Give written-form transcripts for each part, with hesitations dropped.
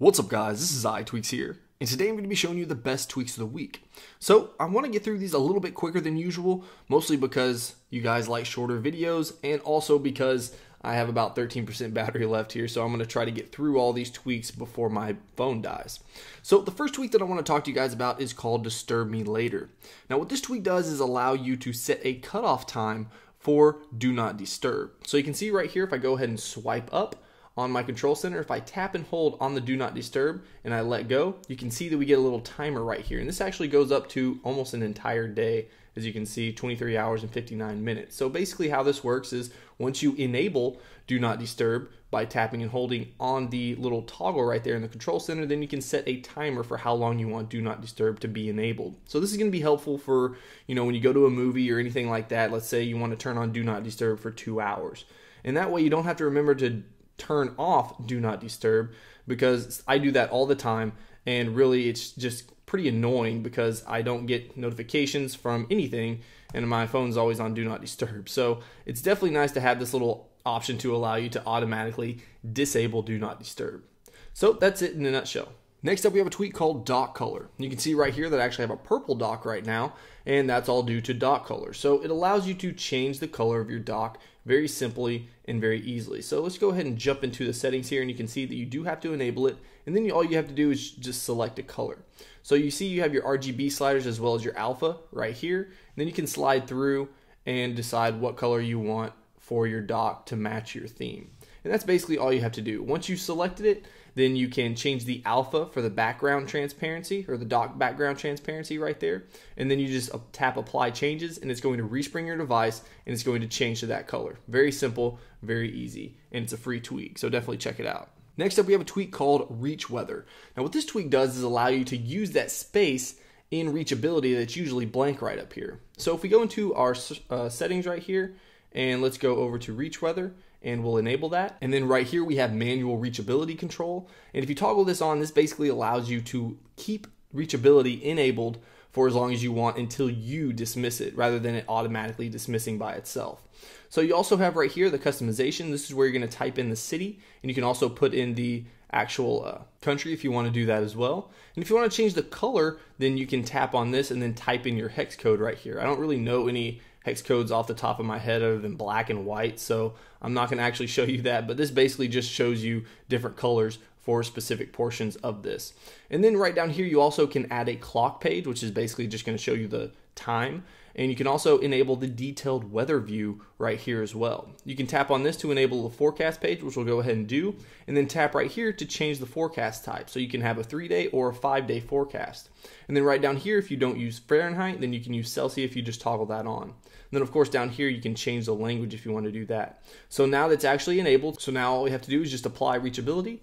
What's up guys, this is iTweaks here, and today I'm going to be showing you the best tweaks of the week. So I want to get through these a little bit quicker than usual, mostly because you guys like shorter videos, and also because I have about 13% battery left here, so I'm going to try to get through all these tweaks before my phone dies. So the first tweak that I want to talk to you guys about is called Disturb Me Later. Now what this tweak does is allow you to set a cutoff time for Do Not Disturb. So you can see right here, if I go ahead and swipe up on my control center, if I tap and hold on the Do Not Disturb and I let go, you can see that we get a little timer right here. And this actually goes up to almost an entire day. As you can see, 23 hours and 59 minutes. So basically how this works is once you enable Do Not Disturb by tapping and holding on the little toggle right there in the control center, then you can set a timer for how long you want Do Not Disturb to be enabled. So this is going to be helpful for, when you go to a movie or anything like that. Let's say you want to turn on Do Not Disturb for 2 hours. And that way you don't have to remember to turn off Do Not Disturb, because I do that all the time, and really it's just pretty annoying because I don't get notifications from anything and my phone's always on Do Not Disturb. So it's definitely nice to have this little option to allow you to automatically disable Do Not Disturb. So that's it in a nutshell. Next up, we have a tweak called DockColor. You can see right here that I actually have a purple dock right now, and that's all due to DockColor. So it allows you to change the color of your dock very simply and very easily. So let's go ahead and jump into the settings here, and you can see that you do have to enable it, and then all you have to do is just select a color. So you see you have your RGB sliders as well as your alpha right here, and then you can slide through and decide what color you want for your dock to match your theme. And that's basically all you have to do. Once you've selected it, then you can change the alpha for the background transparency, or the dock background transparency right there. And then you just tap apply changes, and it's going to respring your device, and it's going to change to that color. Very simple, very easy, and it's a free tweak, so definitely check it out. Next up, we have a tweak called Reach Weather. Now what this tweak does is allow you to use that space in reachability that's usually blank right up here. So if we go into our settings right here, and let's go over to Reach Weather, and we'll enable that. And then right here we have manual reachability control. And if you toggle this on, this basically allows you to keep reachability enabled for as long as you want until you dismiss it, rather than it automatically dismissing by itself. So you also have right here the customization. This is where you're going to type in the city, and you can also put in the actual country if you want to do that as well. And if you want to change the color, then you can tap on this and then type in your hex code right here. I don't really know any hex codes off the top of my head other than black and white, so I'm not going to actually show you that, but this basically just shows you different colors for specific portions of this. And then right down here you also can add a clock page, which is basically just going to show you the time. And you can also enable the detailed weather view right here as well. You can tap on this to enable the forecast page, which we'll go ahead and do, and then tap right here to change the forecast type. So you can have a 3-day or a 5-day forecast. And then right down here, if you don't use Fahrenheit, then you can use Celsius if you just toggle that on. And then of course down here you can change the language if you want to do that. So now that's actually enabled. So now all we have to do is just apply reachability,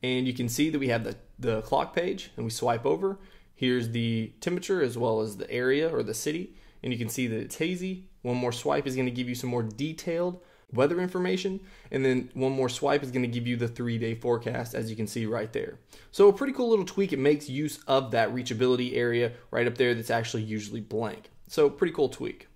and you can see that we have the clock page, and we swipe over. Here's the temperature as well as the area or the city. And you can see that it's hazy. One more swipe is going to give you some more detailed weather information, and then one more swipe is going to give you the 3-day forecast, as you can see right there. So a pretty cool little tweak. It makes use of that reachability area right up there that's actually usually blank. So pretty cool tweak.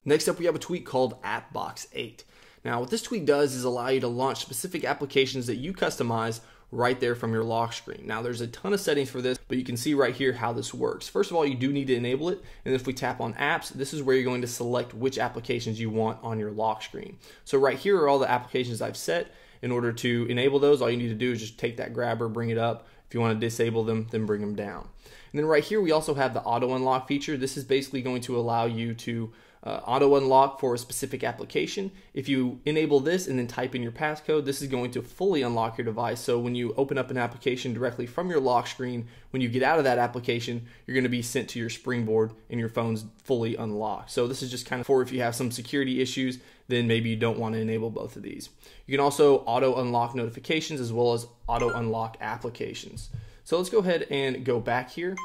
Next up, we have a tweak called AppBox 8. Now what this tweak does is allow you to launch specific applications that you customize right there from your lock screen. Now there's a ton of settings for this, but you can see right here how this works. First of all, you do need to enable it, and if we tap on apps, this is where you're going to select which applications you want on your lock screen. So right here are all the applications I've set. In order to enable those, all you need to do is just take that grabber, bring it up. If you want to disable them, then bring them down. And then right here we also have the auto unlock feature. This is basically going to allow you to auto unlock for a specific application. If you enable this and then type in your passcode, this is going to fully unlock your device. So when you open up an application directly from your lock screen, when you get out of that application, you're going to be sent to your springboard and your phone's fully unlocked. So this is just kind of for if you have some security issues, then maybe you don't want to enable both of these. You can also auto unlock notifications as well as auto unlock applications. So let's go ahead and go back here,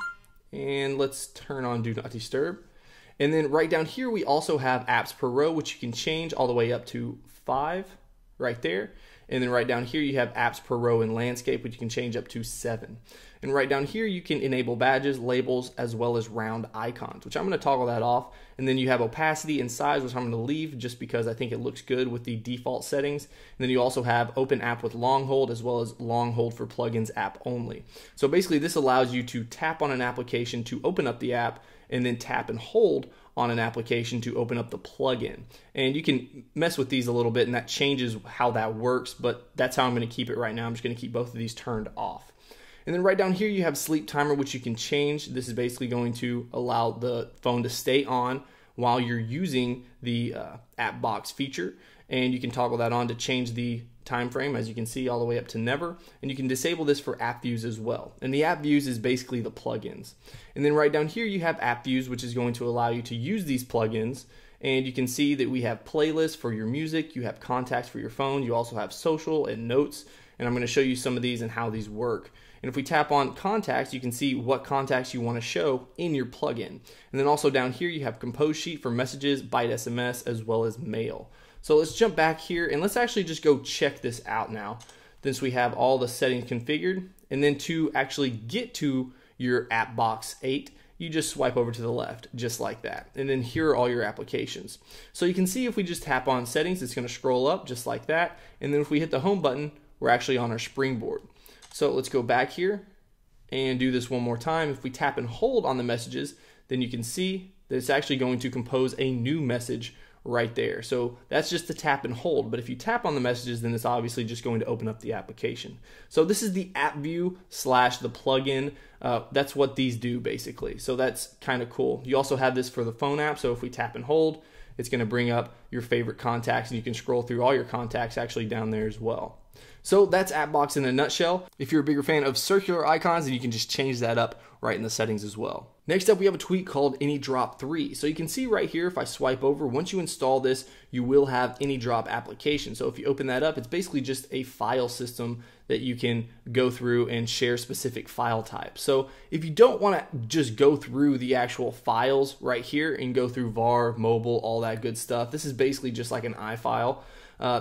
and let's turn on Do Not Disturb. And then right down here, we also have apps per row, which you can change all the way up to 5 right there. And then right down here you have apps per row and landscape, which you can change up to 7. And right down here you can enable badges, labels, as well as round icons, which I'm going to toggle that off. And then you have opacity and size, which I'm going to leave just because I think it looks good with the default settings. And then you also have open app with long hold, as well as long hold for plugins app only. So basically this allows you to tap on an application to open up the app, and then tap and hold on an application to open up the plugin. And you can mess with these a little bit, and that changes how that works, but that's how I'm going to keep it right now. I'm just going to keep both of these turned off. And then right down here you have sleep timer, which you can change. This is basically going to allow the phone to stay on while you're using the AppBox feature, and you can toggle that on to change the time frame, as you can see, all the way up to never. And you can disable this for app views as well. And the app views is basically the plugins. And then right down here you have app views, which is going to allow you to use these plugins. And you can see that we have playlists for your music, you have contacts for your phone, you also have social and notes. And I'm going to show you some of these and how these work. And if we tap on contacts, you can see what contacts you want to show in your plugin. And then also down here you have compose sheet for messages, byte SMS, as well as mail. So let's jump back here and let's actually just go check this out now, since we have all the settings configured. And then to actually get to your AppBox 8, you just swipe over to the left, just like that. And then here are all your applications. So you can see if we just tap on settings, it's going to scroll up just like that. And then if we hit the home button, we're actually on our springboard. So let's go back here and do this one more time. If we tap and hold on the messages, then you can see that it's actually going to compose a new message right there. So that's just the tap and hold, but if you tap on the messages, then it's obviously just going to open up the application. So this is the app view slash the plugin. That's what these do basically. So that's kind of cool. You also have this for the phone app. So if we tap and hold, it's going to bring up your favorite contacts, and you can scroll through all your contacts actually down there as well. So that's AppBox in a nutshell. If you're a bigger fan of circular icons, then you can just change that up right in the settings as well. Next up, we have a tweak called AnyDrop 3. So you can see right here, if I swipe over, once you install this, you will have AnyDrop application. So if you open that up, it's basically just a file system that you can go through and share specific file types. So if you don't want to just go through the actual files right here and go through var, mobile, all that good stuff, this is basically just like an iFile.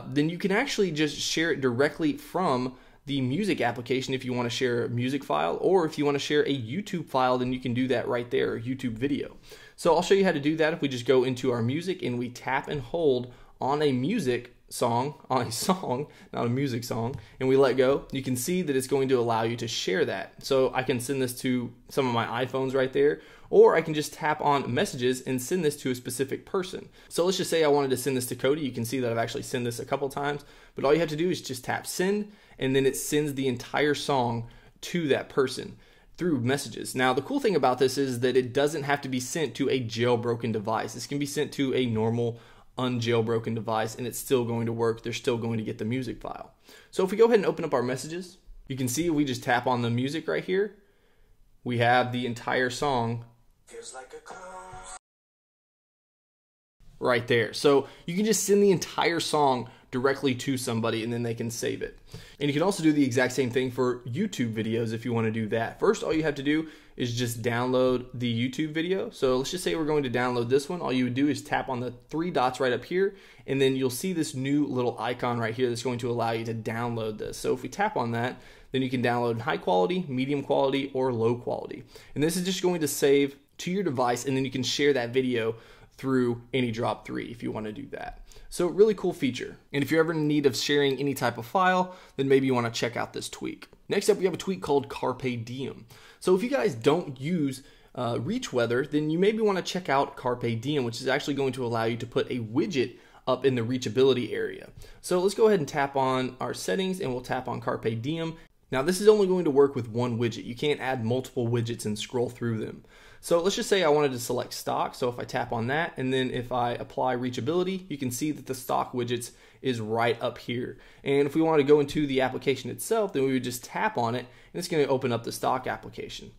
Then you can actually just share it directly from the music application if you want to share a music file, or if you want to share a YouTube file, then you can do that right there, a YouTube video. So I'll show you how to do that if we just go into our music and we tap and hold on a music song, not a music song, and we let go. You can see that it's going to allow you to share that. So I can send this to some of my iPhones right there, or I can just tap on messages and send this to a specific person. So let's just say I wanted to send this to Cody. You can see that I've actually sent this a couple times, but all you have to do is just tap send, and then it sends the entire song to that person through messages. Now the cool thing about this is that it doesn't have to be sent to a jailbroken device. This can be sent to a normal unjailbroken device, and it's still going to work. They're still going to get the music file. So if we go ahead and open up our messages, you can see if we just tap on the music right here, we have the entire song feels like a close right there. So you can just send the entire song directly to somebody, and then they can save it. And you can also do the exact same thing for YouTube videos if you want to do that. First, all you have to do is just download the YouTube video. So let's just say we're going to download this one. All you would do is tap on the 3 dots right up here, and then you'll see this new little icon right here that's going to allow you to download this. So if we tap on that, then you can download in high quality, medium quality, or low quality. And this is just going to save to your device, and then you can share that video through AnyDrop 3 if you want to do that. So really cool feature. And if you're ever in need of sharing any type of file, then maybe you want to check out this tweak. Next up, we have a tweak called Carpe Diem. So if you guys don't use Reach Weather, then you maybe want to check out Carpe Diem, which is actually going to allow you to put a widget up in the reachability area. So let's go ahead and tap on our settings, and we'll tap on Carpe Diem. Now this is only going to work with one widget. You can't add multiple widgets and scroll through them. So let's just say I wanted to select stock. So if I tap on that, and then if I apply reachability, you can see that the stock widgets is right up here. And if we want to go into the application itself, then we would just tap on it, and it's going to open up the stock application.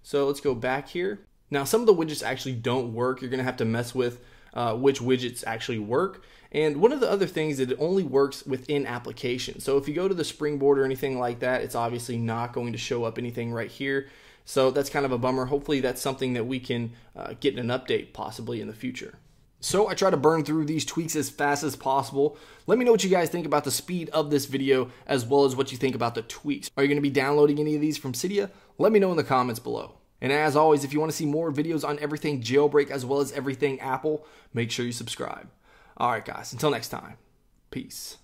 So let's go back here. Now some of the widgets actually don't work. You're going to have to mess with which widgets actually work. And one of the other things is that it only works within application. So if you go to the springboard or anything like that, it's obviously not going to show up anything right here. So that's kind of a bummer. Hopefully that's something that we can get in an update possibly in the future. So I try to burn through these tweaks as fast as possible. Let me know what you guys think about the speed of this video, as well as what you think about the tweaks. Are you going to be downloading any of these from Cydia? Let me know in the comments below. And as always, if you want to see more videos on everything jailbreak as well as everything Apple, make sure you subscribe. All right, guys, until next time, peace.